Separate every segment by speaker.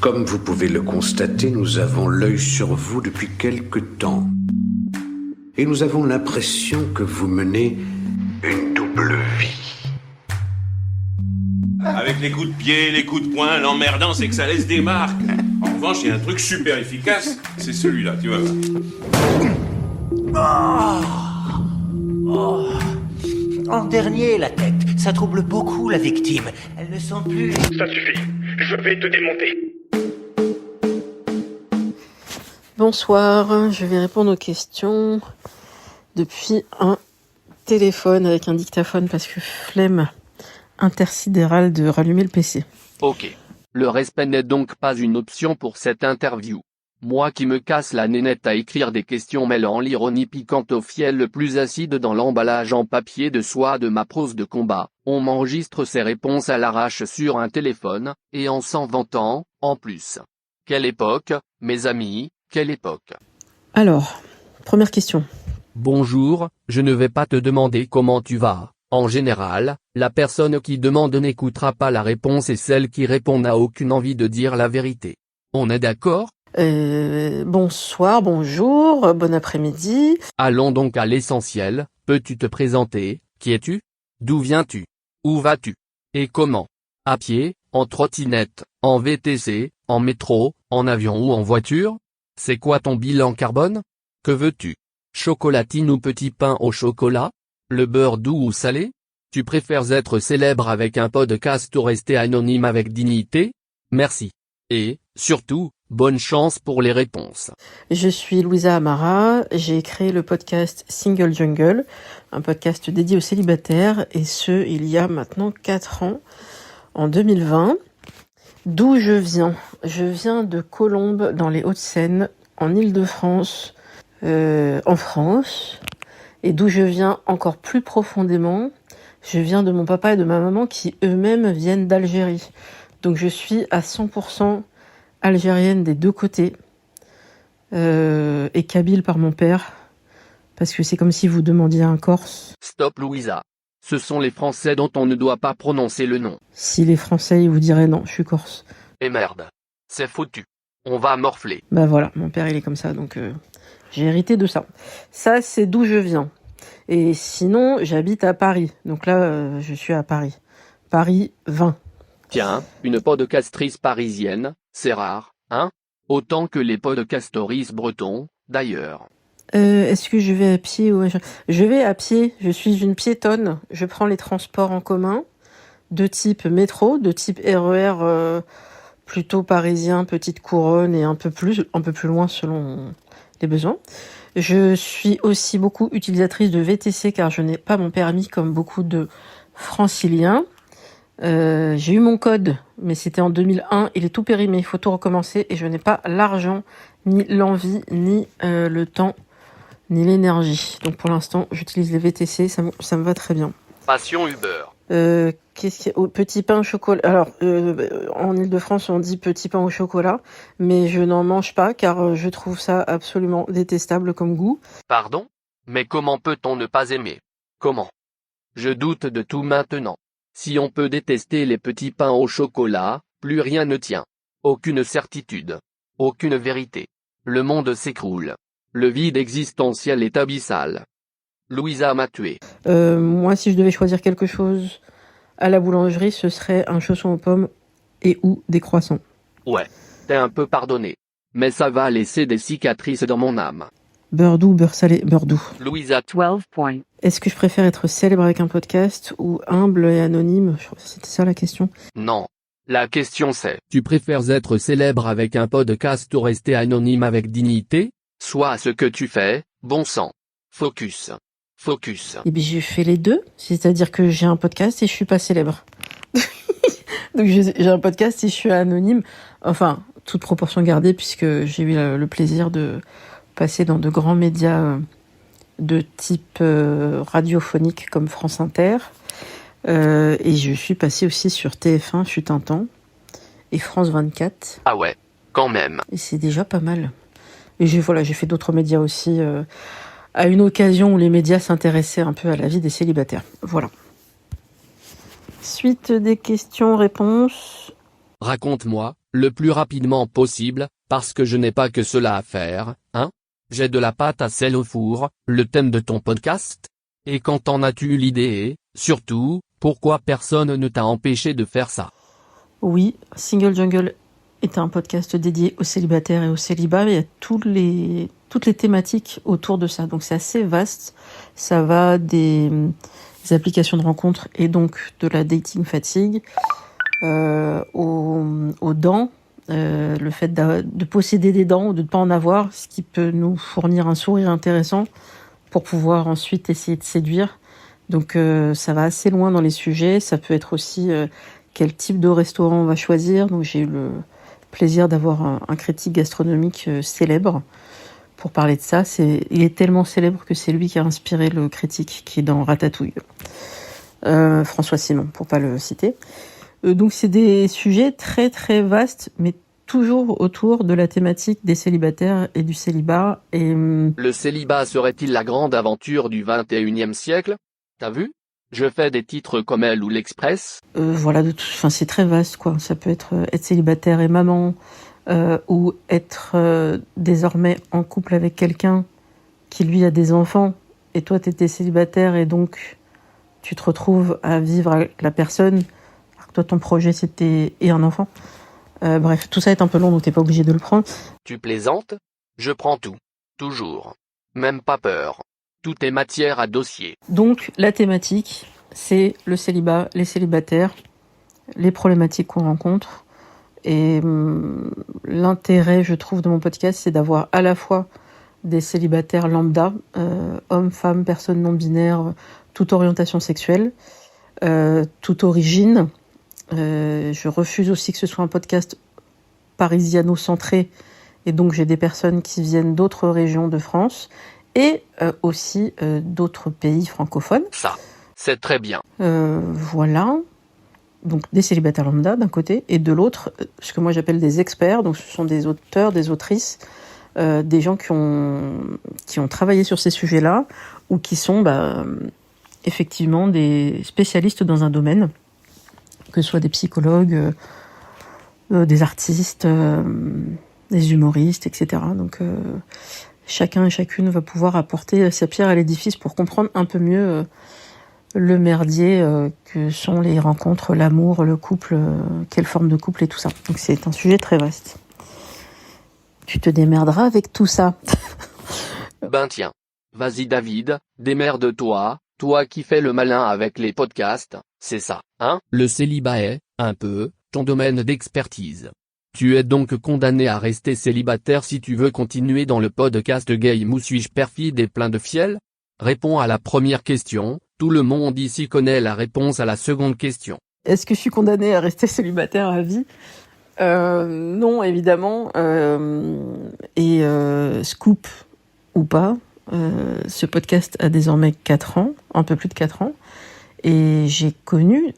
Speaker 1: Comme vous pouvez le constater, nous avons l'œil sur vous depuis quelque temps. Et nous avons l'impression que vous menez une double vie.
Speaker 2: Avec les coups de pied, les coups de poing, l'emmerdant, c'est que ça laisse des marques. En revanche, il y a un truc super efficace, c'est celui-là, tu vois.
Speaker 3: En dernier, la tête. Ça trouble beaucoup la victime. Elle ne sent plus...
Speaker 4: Ça suffit. Je vais te démonter.
Speaker 5: Bonsoir, je vais répondre aux questions depuis un téléphone avec un dictaphone parce que flemme intersidérale de rallumer le PC.
Speaker 6: Ok. Le respect n'est donc pas une option pour cette interview. Moi qui me casse la nénette à écrire des questions mêlant l'ironie piquante au fiel le plus acide dans l'emballage en papier de soie de ma prose de combat, on m'enregistre ces réponses à l'arrache sur un téléphone, et en s'en vantant, en plus. Quelle époque, mes amis, quelle époque.
Speaker 5: Alors, première question.
Speaker 6: Bonjour, je ne vais pas te demander comment tu vas. En général, la personne qui demande n'écoutera pas la réponse et celle qui répond n'a aucune envie de dire la vérité. On est d'accord ?
Speaker 5: Bonsoir, bonjour, bon après-midi.
Speaker 6: Allons donc à l'essentiel. Peux-tu te présenter ? Qui es-tu ? D'où viens-tu ? Où vas-tu ? Et comment ? À pied, en trottinette, en VTC, en métro, en avion ou en voiture ? C'est quoi ton bilan carbone ? Que veux-tu ? Chocolatine ou petit pain au chocolat ? Le beurre doux ou salé ? Tu préfères être célèbre avec un podcast ou rester anonyme avec dignité ? Merci. Et, surtout, bonne chance pour les réponses.
Speaker 5: Je suis Louisa Amara, j'ai créé le podcast Single Jungle, un podcast dédié aux célibataires, et ce, il y a maintenant 4 ans, en 2020. D'où je viens ? Je viens de Colombes, dans les Hauts-de-Seine, en Île-de-France, en France. Et d'où je viens encore plus profondément, je viens de mon papa et de ma maman qui eux-mêmes viennent d'Algérie. Donc je suis à 100% algérienne des deux côtés, et kabyle par mon père, parce que c'est comme si vous demandiez un Corse.
Speaker 6: Stop Louisa. Ce sont les Français dont on ne doit pas prononcer le nom.
Speaker 5: Si les Français ils vous diraient non, je suis Corse.
Speaker 6: Et merde. C'est foutu. On va morfler.
Speaker 5: Bah voilà, mon père il est comme ça, donc j'ai hérité de ça. Ça c'est d'où je viens. Et sinon j'habite à Paris, donc là je suis à Paris. Paris 20.
Speaker 6: Tiens, une podcastrice parisienne, c'est rare, hein ? Autant que les podcastoristes bretons, d'ailleurs.
Speaker 5: Est-ce que je vais à pied ou Je vais à pied, je suis une piétonne. Je prends les transports en commun, de type métro, de type RER plutôt parisien, petite couronne et un peu plus loin selon les besoins. Je suis aussi beaucoup utilisatrice de VTC car je n'ai pas mon permis comme beaucoup de franciliens. J'ai eu mon code, mais c'était en 2001, il est tout périmé, il faut tout recommencer et je n'ai pas l'argent, ni l'envie, ni le temps, ni l'énergie. Donc pour l'instant, j'utilise les VTC, ça me va très bien.
Speaker 6: Passion Uber.
Speaker 5: Qu'est-ce qu'il y a ? Petit pain au chocolat. Alors, en Île-de-France, on dit petit pain au chocolat, mais je n'en mange pas car je trouve ça absolument détestable comme goût.
Speaker 6: Pardon ? Mais comment peut-on ne pas aimer ? Comment ? Je doute de tout maintenant. Si on peut détester les petits pains au chocolat, plus rien ne tient. Aucune certitude. Aucune vérité. Le monde s'écroule. Le vide existentiel est abyssal. Louisa m'a tué.
Speaker 5: Moi, si je devais choisir quelque chose à la boulangerie, ce serait un chausson aux pommes et ou des croissants.
Speaker 6: Ouais, t'es un peu pardonné. Mais ça va laisser des cicatrices dans mon âme.
Speaker 5: Beurre doux, beurre salé, beurre doux.
Speaker 6: Louisa,
Speaker 7: 12 points.
Speaker 5: Est-ce que je préfère être célèbre avec un podcast ou humble et anonyme ? Je crois que c'était ça la question.
Speaker 6: non. La question c'est, tu préfères être célèbre avec un podcast ou rester anonyme avec dignité ? Sois ce que tu fais, bon sang. Focus. Focus.
Speaker 5: Eh bien, j'ai fait les deux. C'est-à-dire que j'ai un podcast et je suis pas célèbre. Donc j'ai un podcast et je suis anonyme. Enfin, toute proportion gardée puisque j'ai eu le plaisir de passer dans de grands médias de type radiophonique comme France Inter. Et je suis passée aussi sur TF1, fut un temps, et France 24.
Speaker 6: Ah ouais, quand même.
Speaker 5: Et c'est déjà pas mal. Et j'ai fait d'autres médias aussi, à une occasion où les médias s'intéressaient un peu à la vie des célibataires. Voilà. Suite des questions-réponses.
Speaker 6: Raconte-moi, le plus rapidement possible, parce que je n'ai pas que cela à faire, hein? J'ai de la pâte à sel au four, le thème de ton podcast? Et quand en as-tu eu l'idée et, surtout, pourquoi personne ne t'a empêché de faire ça?
Speaker 5: Oui, Single Jungle est un podcast dédié aux célibataires et au célibat, mais il y a toutes les thématiques autour de ça. Donc c'est assez vaste. Ça va des applications de rencontres et donc de la dating fatigue, aux dents, le fait de posséder des dents ou de ne pas en avoir, ce qui peut nous fournir un sourire intéressant pour pouvoir ensuite essayer de séduire. Donc ça va assez loin dans les sujets. Ça peut être aussi quel type de restaurant on va choisir. Donc j'ai eu le plaisir d'avoir un critique gastronomique célèbre pour parler de ça. Il est tellement célèbre que c'est lui qui a inspiré le critique qui est dans Ratatouille. François Simon, pour pas le citer. Donc c'est des sujets très très vastes, mais toujours autour de la thématique des célibataires et du célibat. Et
Speaker 6: Le célibat serait-il la grande aventure du 21e siècle? T'as vu? Je fais des titres comme Elle ou l'Express.
Speaker 5: voilà, c'est très vaste, quoi. Ça peut être célibataire et maman, ou être désormais en couple avec quelqu'un qui lui a des enfants, et toi t'étais célibataire et donc tu te retrouves à vivre avec la personne. Alors que toi ton projet c'était et un enfant. Bref, tout ça est un peu long, donc t'es pas obligé de le prendre.
Speaker 6: Tu plaisantes? Je prends tout. Toujours. Même pas peur. Tout est matière à dossier.
Speaker 5: Donc la thématique, c'est le célibat, les célibataires, les problématiques qu'on rencontre. Et l'intérêt, je trouve, de mon podcast, c'est d'avoir à la fois des célibataires lambda, hommes, femmes, personnes non binaires, toute orientation sexuelle, toute origine. Je refuse aussi que ce soit un podcast parisiano-centré, et donc j'ai des personnes qui viennent d'autres régions de France et aussi d'autres pays francophones.
Speaker 6: Ça, c'est très bien.
Speaker 5: Voilà. Donc des célibataires lambda d'un côté, et de l'autre, ce que moi j'appelle des experts. Donc ce sont des auteurs, des autrices, des gens qui ont travaillé sur ces sujets-là, ou qui sont effectivement des spécialistes dans un domaine, que ce soit des psychologues, des artistes, des humoristes, etc. Donc chacun et chacune va pouvoir apporter sa pierre à l'édifice pour comprendre un peu mieux le merdier que sont les rencontres, l'amour, le couple, quelle forme de couple et tout ça. Donc c'est un sujet très vaste. Tu te démerderas avec tout ça.
Speaker 6: Ben tiens. Vas-y David, démerde-toi, toi qui fais le malin avec les podcasts, c'est ça, hein? Le célibat est, un peu, ton domaine d'expertise. Tu es donc condamné à rester célibataire si tu veux continuer dans le podcast Game ou suis-je perfide et plein de fiel? Réponds à la première question, tout le monde ici connaît la réponse à la seconde question.
Speaker 5: Est-ce que je suis condamnée à rester célibataire à vie? Non, évidemment. Scoop ou pas, ce podcast a désormais 4 ans, un peu plus de 4 ans, et j'ai connu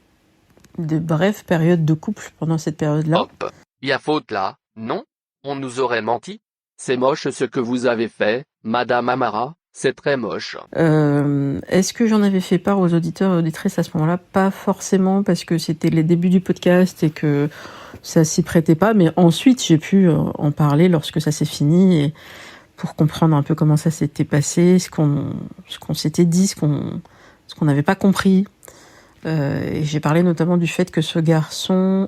Speaker 5: de brèves périodes de couple pendant cette période-là.
Speaker 6: Hop, y a faute là, non? On nous aurait menti? C'est moche ce que vous avez fait, Madame Amara, c'est très moche.
Speaker 5: Est-ce que j'en avais fait part aux auditeurs et auditrices à ce moment-là? Pas forcément, parce que c'était les débuts du podcast et que ça s'y prêtait pas, mais ensuite j'ai pu en parler lorsque ça s'est fini, et pour comprendre un peu comment ça s'était passé, ce qu'on s'était dit, ce qu'on n'avait pas compris. Et j'ai parlé notamment du fait que ce garçon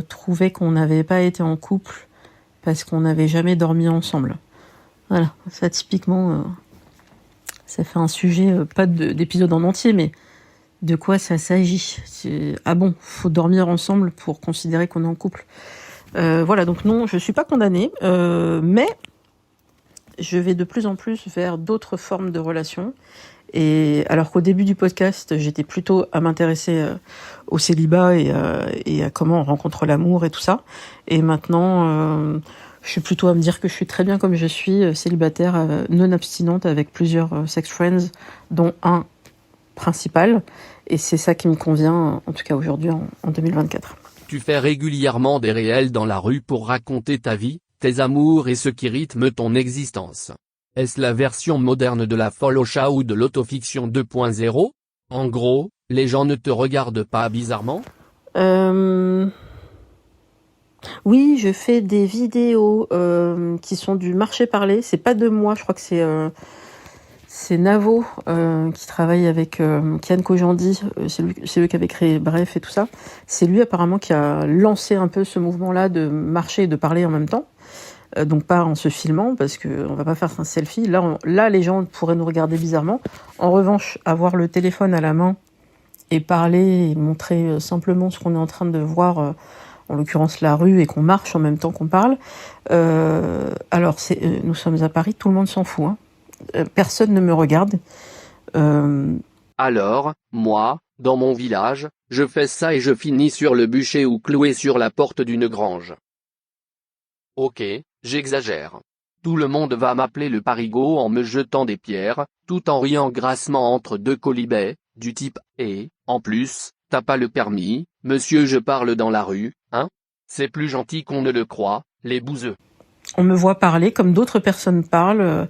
Speaker 5: trouvait qu'on n'avait pas été en couple parce qu'on n'avait jamais dormi ensemble. Voilà, ça typiquement, ça fait un sujet, pas d'épisode en entier, mais de quoi ça s'agit. Ah bon, faut dormir ensemble pour considérer qu'on est en couple. Voilà, donc non, je suis pas condamnée, mais je vais de plus en plus vers d'autres formes de relations. Et alors qu'au début du podcast, j'étais plutôt à m'intéresser au célibat et à comment on rencontre l'amour et tout ça. Et maintenant, je suis plutôt à me dire que je suis très bien comme je suis, célibataire, non abstinente, avec plusieurs sex friends, dont un principal. Et c'est ça qui me convient, en tout cas aujourd'hui, en 2024.
Speaker 6: Tu fais régulièrement des réels dans la rue pour raconter ta vie, tes amours et ce qui rythme ton existence. Est-ce la version moderne de la folle au chat ou de l'autofiction 2.0? En gros, les gens ne te regardent pas bizarrement?
Speaker 5: Oui, je fais des vidéos qui sont du marché parlé. C'est pas de moi, je crois que c'est Navo qui travaille avec Kian Kojandi. C'est lui qui avait créé Bref et tout ça. C'est lui apparemment qui a lancé un peu ce mouvement-là de marcher et de parler en même temps. Donc pas en se filmant parce que on va pas faire un selfie. Là, les gens pourraient nous regarder bizarrement. En revanche, avoir le téléphone à la main et parler et montrer simplement ce qu'on est en train de voir, en l'occurrence la rue, et qu'on marche en même temps qu'on parle. Alors, nous sommes à Paris, tout le monde s'en fout. Hein. Personne ne me regarde.
Speaker 6: Alors, moi, dans mon village, je fais ça et je finis sur le bûcher ou cloué sur la porte d'une grange. Ok, j'exagère. Tout le monde va m'appeler le parigot en me jetant des pierres, tout en riant grassement entre deux quolibets, du type « Et, en plus, t'as pas le permis, monsieur je parle dans la rue, hein ?» C'est plus gentil qu'on ne le croit, les bouseux.
Speaker 5: On me voit parler comme d'autres personnes parlent.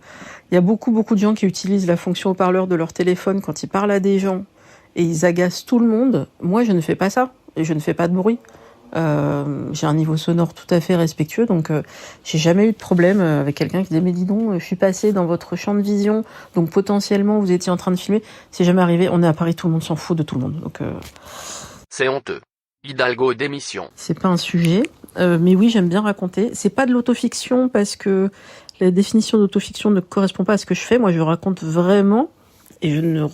Speaker 5: Il y a beaucoup de gens qui utilisent la fonction haut-parleur de leur téléphone quand ils parlent à des gens et ils agacent tout le monde. Moi, je ne fais pas ça et je ne fais pas de bruit. J'ai un niveau sonore tout à fait respectueux, donc j'ai jamais eu de problème avec quelqu'un qui disait mais dis donc, je suis passé dans votre champ de vision, donc potentiellement vous étiez en train de filmer. C'est jamais arrivé. On est à Paris, tout le monde s'en fout de tout le monde. Donc
Speaker 6: c'est honteux. Hidalgo démission.
Speaker 5: C'est pas un sujet, mais oui, j'aime bien raconter. C'est pas de l'autofiction parce que la définition d'autofiction ne correspond pas à ce que je fais. Moi, je raconte vraiment et il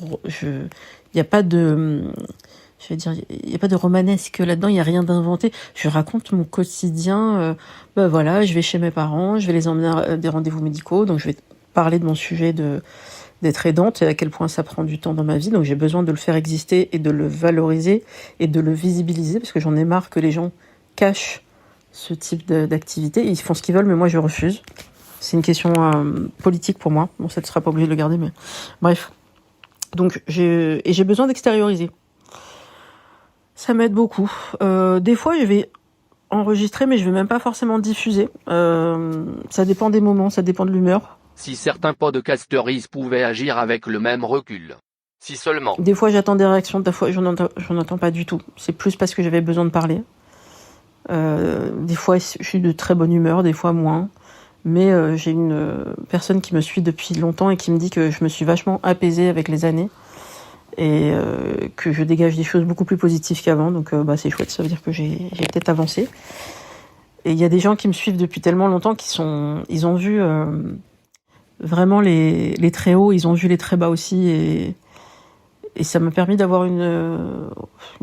Speaker 5: y a pas de, je vais dire, il y a pas de romanesque là-dedans. Il y a rien d'inventé. Je raconte mon quotidien. Voilà, je vais chez mes parents, je vais les emmener à des rendez-vous médicaux, donc je vais parler de mon sujet d'être aidante et à quel point ça prend du temps dans ma vie. Donc j'ai besoin de le faire exister et de le valoriser et de le visibiliser parce que j'en ai marre que les gens cachent ce type d'activité. Ils font ce qu'ils veulent, mais moi je refuse. C'est une question politique pour moi. Bon, ça ne sera pas obligé de le garder, mais bref. Donc j'ai besoin d'extérioriser. Ça m'aide beaucoup. Des fois, je vais enregistrer, mais je vais même pas forcément diffuser. Ça dépend des moments, ça dépend de l'humeur.
Speaker 6: Si certains podcasteries pouvaient agir avec le même recul. Si seulement.
Speaker 5: Des fois, j'attends des réactions, des fois, j'en attends pas du tout. C'est plus parce que j'avais besoin de parler. Des fois, je suis de très bonne humeur, des fois moins. Mais j'ai une personne qui me suit depuis longtemps et qui me dit que je me suis vachement apaisée avec les années et que je dégage des choses beaucoup plus positives qu'avant. Donc, c'est chouette, ça veut dire que j'ai peut-être avancé. Et il y a des gens qui me suivent depuis tellement longtemps ils ont vu vraiment les très hauts, ils ont vu les très bas aussi, et ça m'a permis d'avoir une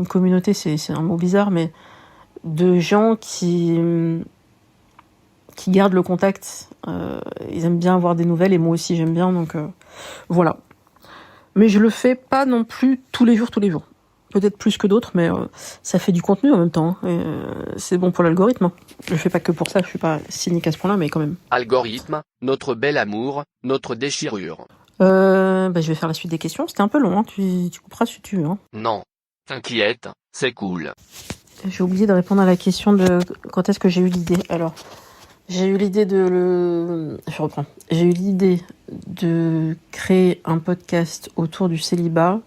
Speaker 5: communauté, c'est un mot bizarre, mais de gens qui gardent le contact. Ils aiment bien avoir des nouvelles et moi aussi j'aime bien, donc voilà. Mais je le fais pas non plus tous les jours. Peut-être plus que d'autres, mais ça fait du contenu en même temps. Hein, et, c'est bon pour l'algorithme. Hein. Je le fais pas que pour ça, je suis pas cynique à ce point-là, mais quand même.
Speaker 6: Algorithme, notre bel amour, notre déchirure.
Speaker 5: Je vais faire la suite des questions. C'était un peu long, hein. Tu couperas si tu veux. Hein.
Speaker 6: Non. T'inquiète, c'est cool.
Speaker 5: J'ai oublié de répondre à la question de quand est-ce que j'ai eu l'idée. Alors, j'ai eu l'idée Je reprends. J'ai eu l'idée de créer un podcast autour du célibat,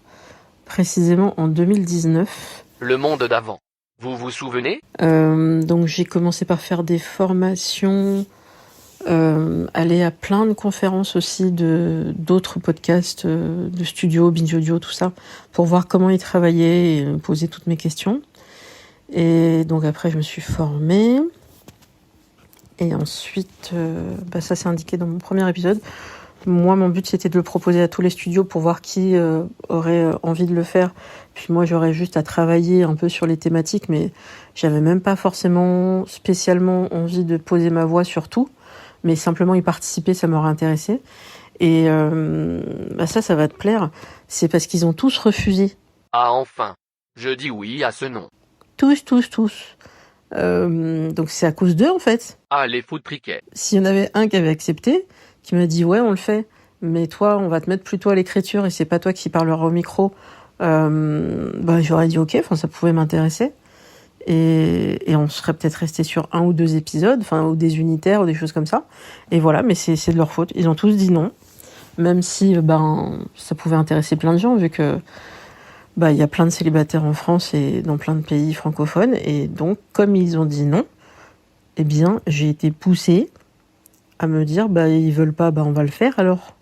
Speaker 5: précisément en 2019.
Speaker 6: Le monde d'avant. Vous vous souvenez ?
Speaker 5: Donc j'ai commencé par faire des formations, aller à plein de conférences aussi d'autres podcasts, de studios, Binge Audio, tout ça, pour voir comment ils travaillaient et poser toutes mes questions. Et donc après je me suis formée. Et ensuite, ça c'est indiqué dans mon premier épisode. Moi, mon but, c'était de le proposer à tous les studios pour voir qui aurait envie de le faire. Puis moi, j'aurais juste à travailler un peu sur les thématiques, mais j'avais même pas forcément spécialement envie de poser ma voix sur tout, mais simplement y participer, ça m'aurait intéressé. Et ça va te plaire. C'est parce qu'ils ont tous refusé.
Speaker 6: Ah enfin, je dis oui à ce nom.
Speaker 5: Tous. Donc c'est à cause d'eux, en fait.
Speaker 6: Ah, les foutriquets.
Speaker 5: S'il y en avait un qui avait accepté, qui m'a dit ouais on le fait, mais toi on va te mettre plutôt à l'écriture et c'est pas toi qui parlera au micro, j'aurais dit ok, ça pouvait m'intéresser et on serait peut-être resté sur 1 ou 2 épisodes, ou des unitaires ou des choses comme ça, et voilà. Mais c'est de leur faute, ils ont tous dit non, même si ça pouvait intéresser plein de gens vu que il y a plein de célibataires en France et dans plein de pays francophones, et donc comme ils ont dit non, eh bien, j'ai été poussée à me dire, ils veulent pas, on va le faire alors.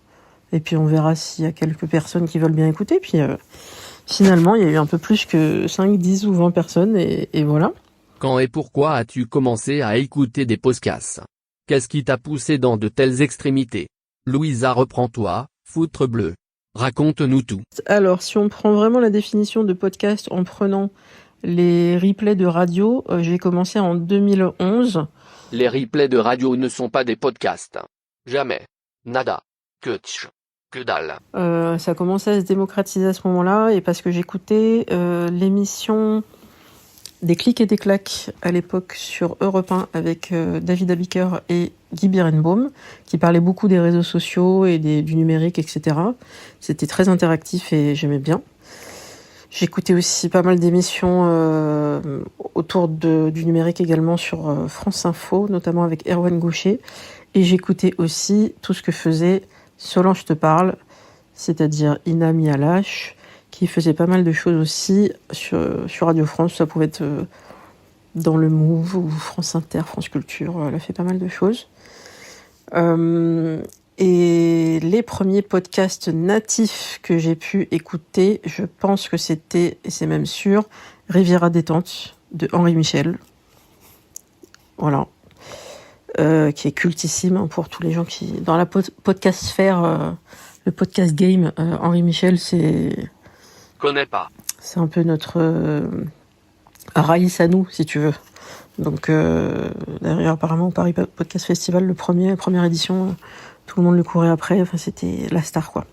Speaker 5: Et puis on verra s'il y a quelques personnes qui veulent bien écouter. Puis finalement, il y a eu un peu plus que 5, 10 ou 20 personnes et voilà.
Speaker 6: Quand et pourquoi as-tu commencé à écouter des podcasts? Qu'est-ce qui t'a poussé dans de telles extrémités? Louisa, reprends-toi, foutre bleu. Raconte-nous tout.
Speaker 5: Alors, si on prend vraiment la définition de podcast en prenant les replays de radio, j'ai commencé en 2011.
Speaker 6: Les replays de radio ne sont pas des podcasts. Jamais. Nada. Que tch. Que dalle.
Speaker 5: Ça commençait à se démocratiser à ce moment-là, et parce que j'écoutais l'émission Des clics et des claques à l'époque sur Europe 1 avec David Abiker et Guy Birenbaum, qui parlait beaucoup des réseaux sociaux et du numérique, etc. C'était très interactif et j'aimais bien. J'écoutais aussi pas mal d'émissions autour du numérique également sur France Info, notamment avec Erwan Gaucher. Et j'écoutais aussi tout ce que faisait Solange te parle, c'est-à-dire Ina Mialache, qui faisait pas mal de choses aussi sur Radio France. Ça pouvait être dans le Move ou France Inter, France Culture. Elle a fait pas mal de choses. Et les premiers podcasts natifs que j'ai pu écouter, je pense que c'était, et c'est même sûr, Riviera détente de Henri Michel. Voilà. Qui est cultissime pour tous les gens qui... Dans la podcast sphère, le podcast game, Henri Michel, c'est...
Speaker 6: Connais pas.
Speaker 5: C'est un peu notre Raïs à nous, si tu veux. Donc, d'ailleurs, apparemment, au Paris Podcast Festival, la première édition, tout le monde le courait après. Enfin, c'était la star, quoi.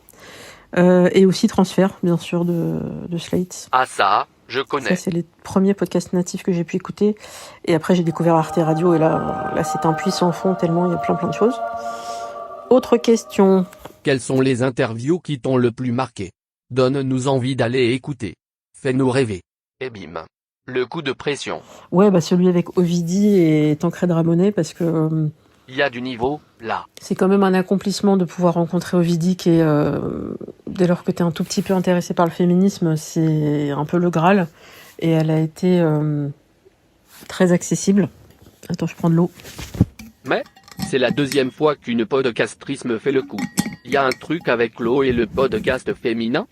Speaker 5: Et aussi Transfert, bien sûr, de Slate.
Speaker 6: Ah ça, je connais.
Speaker 5: Ça, c'est les premiers podcasts natifs que j'ai pu écouter. Et après, j'ai découvert Arte Radio. Et là c'est un puits sans fond, tellement il y a plein de choses. Autre question.
Speaker 6: Quelles sont les interviews qui t'ont le plus marqué? Donne-nous envie d'aller écouter. Fais-nous rêver. Et bim. Le coup de pression.
Speaker 5: Ouais, celui avec Ovidie et Tancred Ramonet, parce que...
Speaker 6: Il y a du niveau, là.
Speaker 5: C'est quand même un accomplissement de pouvoir rencontrer Ovidie, qui est, dès lors que t'es un tout petit peu intéressé par le féminisme, c'est un peu le Graal. Et elle a été très accessible. Attends, je prends de l'eau.
Speaker 6: Mais, c'est la deuxième fois qu'une podcastrice me fait le coup. Il y a un truc avec l'eau et le podcast féminin?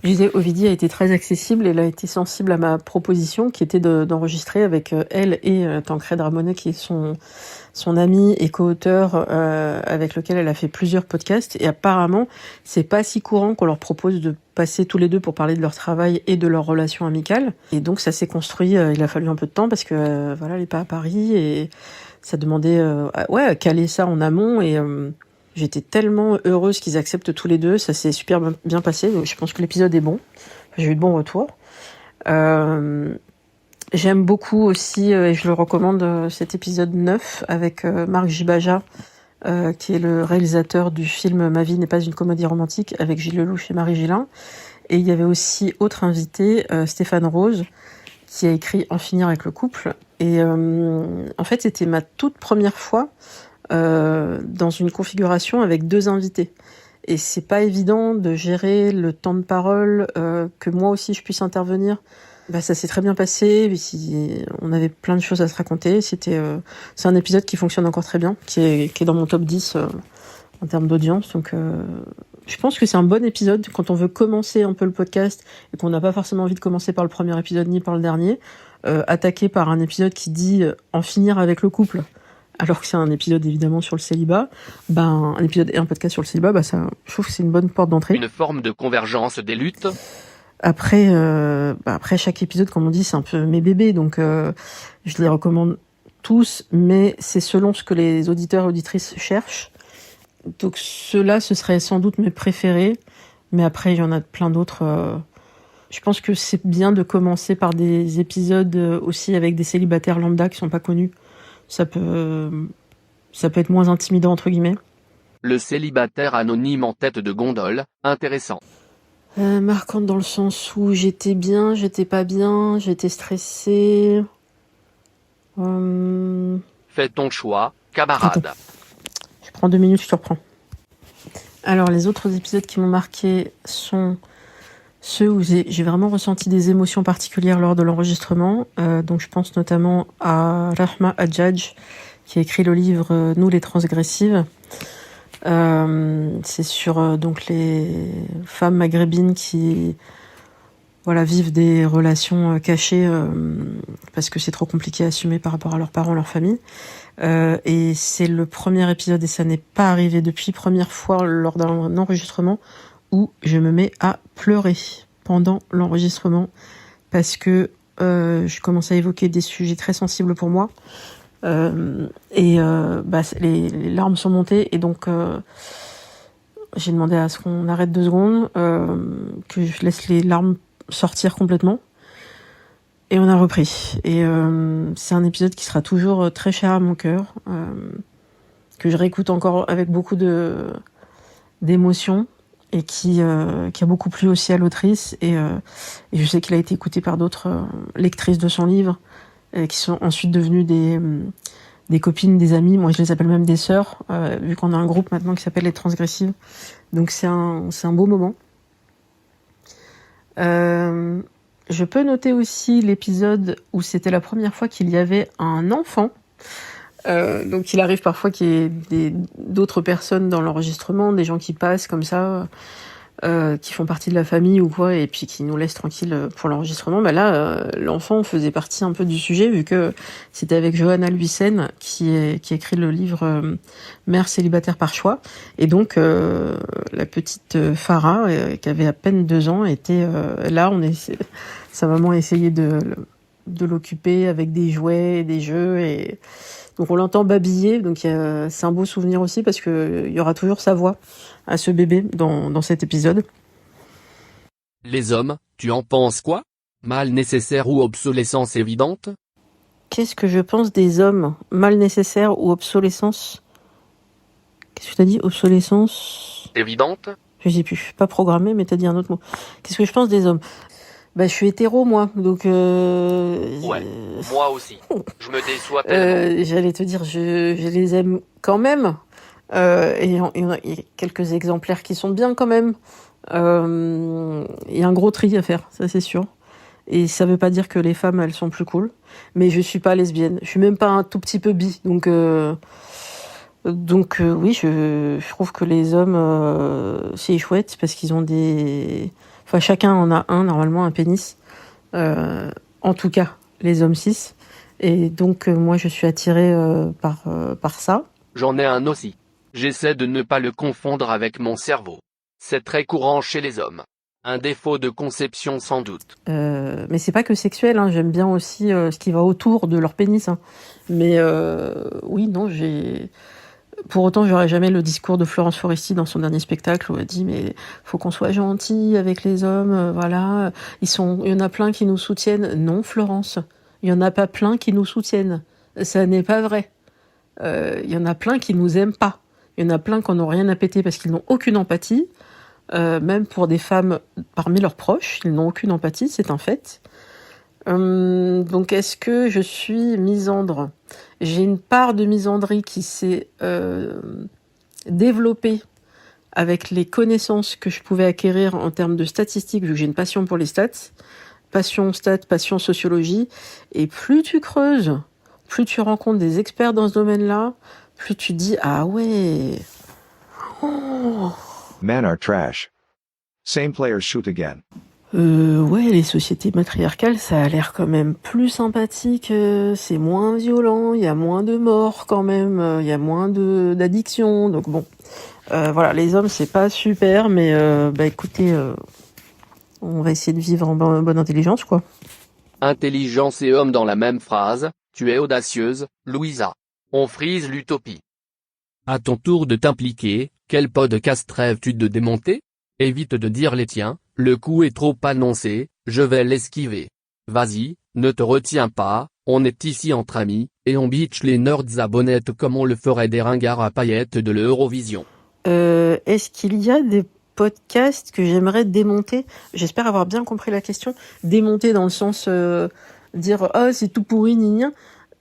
Speaker 5: Je disais, Ovidie a été très accessible et elle a été sensible à ma proposition qui était d'enregistrer avec elle et Tancred Ramonet, qui est son ami et co-auteur avec lequel elle a fait plusieurs podcasts. Et apparemment, c'est pas si courant qu'on leur propose de passer tous les deux pour parler de leur travail et de leur relation amicale. Et donc ça s'est construit, il a fallu un peu de temps parce que elle est pas à Paris et ça demandait à caler ça en amont et... J'étais tellement heureuse qu'ils acceptent tous les deux, ça s'est super bien passé, donc je pense que l'épisode est bon, j'ai eu de bons retours. J'aime beaucoup aussi, et je le recommande, cet épisode 9 avec Marc Jibaja, qui est le réalisateur du film Ma vie n'est pas une comédie romantique, avec Gilles Lelouch et Marie Gillin. Et il y avait aussi autre invité, Stéphane Rose, qui a écrit En finir avec le couple. Et en fait, c'était ma toute première fois dans une configuration avec deux invités. Et c'est pas évident de gérer le temps de parole, que moi aussi je puisse intervenir. Ça s'est très bien passé, on avait plein de choses à se raconter. C'est un épisode qui fonctionne encore très bien, qui est dans mon top 10 en termes d'audience. Donc je pense que c'est un bon épisode quand on veut commencer un peu le podcast et qu'on n'a pas forcément envie de commencer par le premier épisode ni par le dernier. Attaquer par un épisode qui dit en finir avec le couple, alors que c'est un épisode évidemment sur le célibat, un épisode et un podcast sur le célibat, ça, je trouve que c'est une bonne porte d'entrée.
Speaker 6: Une forme de convergence des luttes.
Speaker 5: Après, après chaque épisode, comme on dit, c'est un peu mes bébés, donc je les recommande tous, mais c'est selon ce que les auditeurs et auditrices cherchent. Donc ceux-là, ce serait sans doute mes préférés, mais après il y en a plein d'autres. Je pense que c'est bien de commencer par des épisodes aussi avec des célibataires lambda qui sont pas connus. Ça peut être moins intimidant, entre guillemets.
Speaker 6: Le célibataire anonyme en tête de gondole, intéressant.
Speaker 5: Marquante dans le sens où j'étais bien, j'étais pas bien, j'étais stressée.
Speaker 6: Fais ton choix, camarade.
Speaker 5: Attends. Je prends 2 minutes, je te reprends. Alors, les autres épisodes qui m'ont marqué sont ceux où j'ai vraiment ressenti des émotions particulières lors de l'enregistrement. Donc je pense notamment à Rahma Hadjadj, qui a écrit le livre Nous les transgressives. C'est sur donc les femmes maghrébines qui vivent des relations cachées parce que c'est trop compliqué à assumer par rapport à leurs parents, leur famille. Et c'est le premier épisode, et ça n'est pas arrivé depuis, première fois lors d'un enregistrement où je me mets à pleurer pendant l'enregistrement parce que je commence à évoquer des sujets très sensibles pour moi. Les larmes sont montées et donc j'ai demandé à ce qu'on arrête 2 secondes, que je laisse les larmes sortir complètement, et on a repris. Et c'est un épisode qui sera toujours très cher à mon cœur, que je réécoute encore avec beaucoup d'émotion, et qui a beaucoup plu aussi à l'autrice, et je sais qu'il a été écouté par d'autres lectrices de son livre, qui sont ensuite devenues des copines, des amies. Moi je les appelle même des sœurs, vu qu'on a un groupe maintenant qui s'appelle Les Transgressives. Donc c'est un beau moment. Je peux noter aussi l'épisode où c'était la première fois qu'il y avait un enfant. Donc il arrive parfois qu'il y ait d'autres personnes dans l'enregistrement, des gens qui passent comme ça, qui font partie de la famille ou quoi, et puis qui nous laissent tranquilles pour l'enregistrement. Là, l'enfant faisait partie un peu du sujet, vu que c'était avec Johanna Luyssen qui écrit le livre Mère célibataire par choix. Et donc la petite Farah, qui avait à peine 2 ans, était là. Sa maman essayait de l'occuper avec des jouets, des jeux, et donc on l'entend babiller. Donc c'est un beau souvenir aussi, parce que il y aura toujours sa voix à ce bébé dans cet épisode.
Speaker 6: Les hommes, tu en penses quoi? Mal nécessaire ou obsolescence évidente?
Speaker 5: Qu'est-ce que je pense des hommes? Mal nécessaire ou obsolescence? Qu'est-ce que t'as dit? Obsolescence
Speaker 6: Évidente?
Speaker 5: Je sais plus, pas programmé, mais t'as dit un autre mot. Qu'est-ce que je pense des hommes? Je suis hétéro, moi, donc
Speaker 6: Ouais, moi aussi. Je me déçois tellement.
Speaker 5: j'allais te dire, je les aime quand même. Et il y a quelques exemplaires qui sont bien quand même. Il y a un gros tri à faire, ça c'est sûr. Et ça veut pas dire que les femmes, elles sont plus cool. Mais je suis pas lesbienne. Je suis même pas un tout petit peu bi. Donc oui, je trouve que les hommes, c'est chouette, parce qu'ils ont des... Enfin, chacun en a normalement, un pénis. En tout cas, les hommes cis. Et donc, moi, je suis attirée par ça.
Speaker 6: J'en ai un aussi. J'essaie de ne pas le confondre avec mon cerveau. C'est très courant chez les hommes. Un défaut de conception sans doute.
Speaker 5: Mais c'est pas que sexuel, hein. J'aime bien aussi ce qui va autour de leur pénis. Hein. Mais oui, non, Pour autant, j'aurais jamais le discours de Florence Foresti dans son dernier spectacle, où elle dit mais faut qu'on soit gentil avec les hommes, voilà. Il y en a plein qui nous soutiennent. Non, Florence, il y en a pas plein qui nous soutiennent. Ça n'est pas vrai. Il y en a plein qui nous aiment pas. Il y en a plein qui n'ont rien à péter parce qu'ils n'ont aucune empathie. Même pour des femmes parmi leurs proches, ils n'ont aucune empathie, c'est un fait. Donc est-ce que je suis misandre? J'ai une part de misandrie qui s'est développée avec les connaissances que je pouvais acquérir en termes de statistiques, vu que j'ai une passion pour les stats. Passion stats, passion sociologie. Et plus tu creuses, plus tu rencontres des experts dans ce domaine-là, plus tu dis « Ah ouais oh. !»
Speaker 7: Men are trash. Same players shoot again.
Speaker 5: Ouais, les sociétés matriarcales, ça a l'air quand même plus sympathique, c'est moins violent, il y a moins de morts quand même, il y a moins d'addiction, donc bon. Voilà, les hommes, c'est pas super, mais écoutez, on va essayer de vivre en bonne intelligence, quoi.
Speaker 6: Intelligence et homme dans la même phrase, tu es audacieuse, Louisa. On frise l'utopie. À ton tour de t'impliquer, quel podcast rêves-tu de démonter? Évite de dire les tiens, le coup est trop annoncé, je vais l'esquiver. Vas-y, ne te retiens pas, on est ici entre amis, et on bitch les nerds à bonnette comme on le ferait des ringards à paillettes de l'Eurovision.
Speaker 5: Est-ce qu'il y a des podcasts que j'aimerais démonter? J'espère avoir bien compris la question. Démonter dans le sens dire « Oh, c'est tout pourri, ni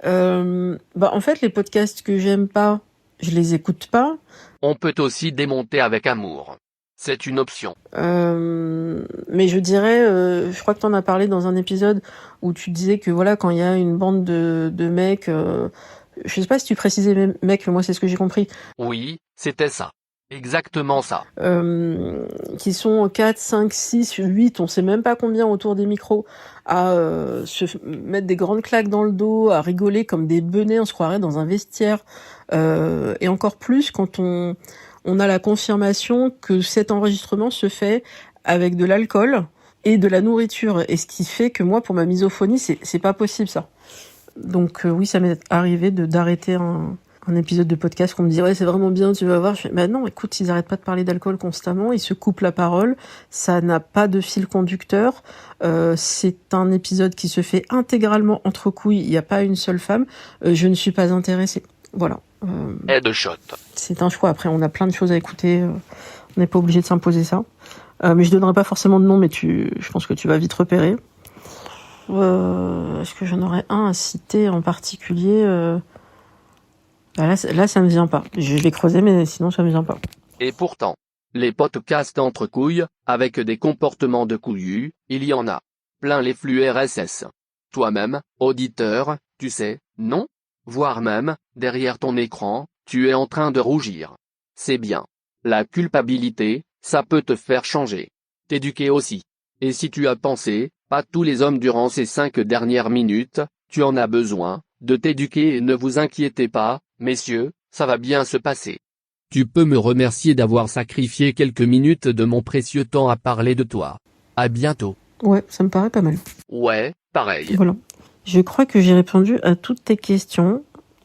Speaker 5: en fait, les podcasts que j'aime pas, je les écoute pas.
Speaker 6: On peut aussi démonter avec amour. C'est une option.
Speaker 5: Mais je dirais, je crois que t'en as parlé dans un épisode où tu disais que voilà, quand il y a une bande de mecs, je sais pas si tu précisais mecs, mais moi c'est ce que j'ai compris,
Speaker 6: Oui, c'était ça. Exactement ça.
Speaker 5: qui sont 4, 5, 6, 8, on sait même pas combien autour des micros, à mettre des grandes claques dans le dos, à rigoler comme des benets, on se croirait dans un vestiaire, et encore plus quand on a la confirmation que cet enregistrement se fait avec de l'alcool et de la nourriture, et ce qui fait que moi, pour ma misophonie, c'est pas possible ça. Donc oui, ça m'est arrivé d'arrêter un épisode de podcast qu'on me dit ouais c'est vraiment bien, tu vas voir. Je fais bah non, écoute, ils arrêtent pas de parler d'alcool constamment, ils se coupent la parole, ça n'a pas de fil conducteur, c'est un épisode qui se fait intégralement entre couilles, il n'y a pas une seule femme, je ne suis pas intéressée. Voilà.
Speaker 6: Headshot.
Speaker 5: C'est un choix, après on a plein de choses à écouter, on n'est pas obligé de s'imposer ça. Mais je donnerai pas forcément de nom, mais je pense que tu vas vite repérer. Est-ce que j'en aurais un à citer en particulier Bah là, ça me vient pas. Je vais creuser, mais sinon, ça me vient pas.
Speaker 6: Et pourtant, les podcasts entre couilles, avec des comportements de couillus, il y en a. Plein les flux RSS. Toi-même, auditeur, tu sais, non? Voire même, derrière ton écran, tu es en train de rougir. C'est bien. La culpabilité, ça peut te faire changer. T'éduquer aussi. Et si tu as pensé, pas tous les hommes durant ces 5 dernières minutes, tu en as besoin, de t'éduquer et ne vous inquiétez pas, messieurs, ça va bien se passer. Tu peux me remercier d'avoir sacrifié quelques minutes de mon précieux temps à parler de toi. À bientôt.
Speaker 5: Ouais, ça me paraît pas mal.
Speaker 6: Ouais, pareil.
Speaker 5: Voilà. Je crois que j'ai répondu à toutes tes questions.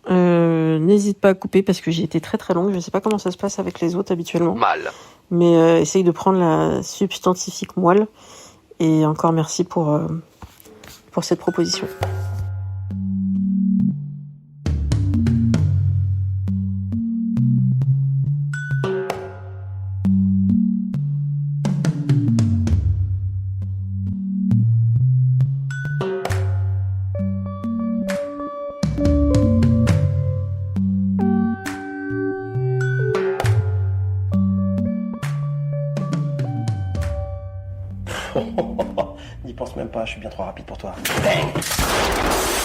Speaker 5: N'hésite pas à couper parce que j'ai été très très longue. Je sais pas comment ça se passe avec les autres habituellement.
Speaker 6: Mal.
Speaker 5: Mais essaye de prendre la substantifique moelle. Et encore merci pour cette proposition.
Speaker 8: N'y pense même pas, je suis bien trop rapide pour toi. Bang!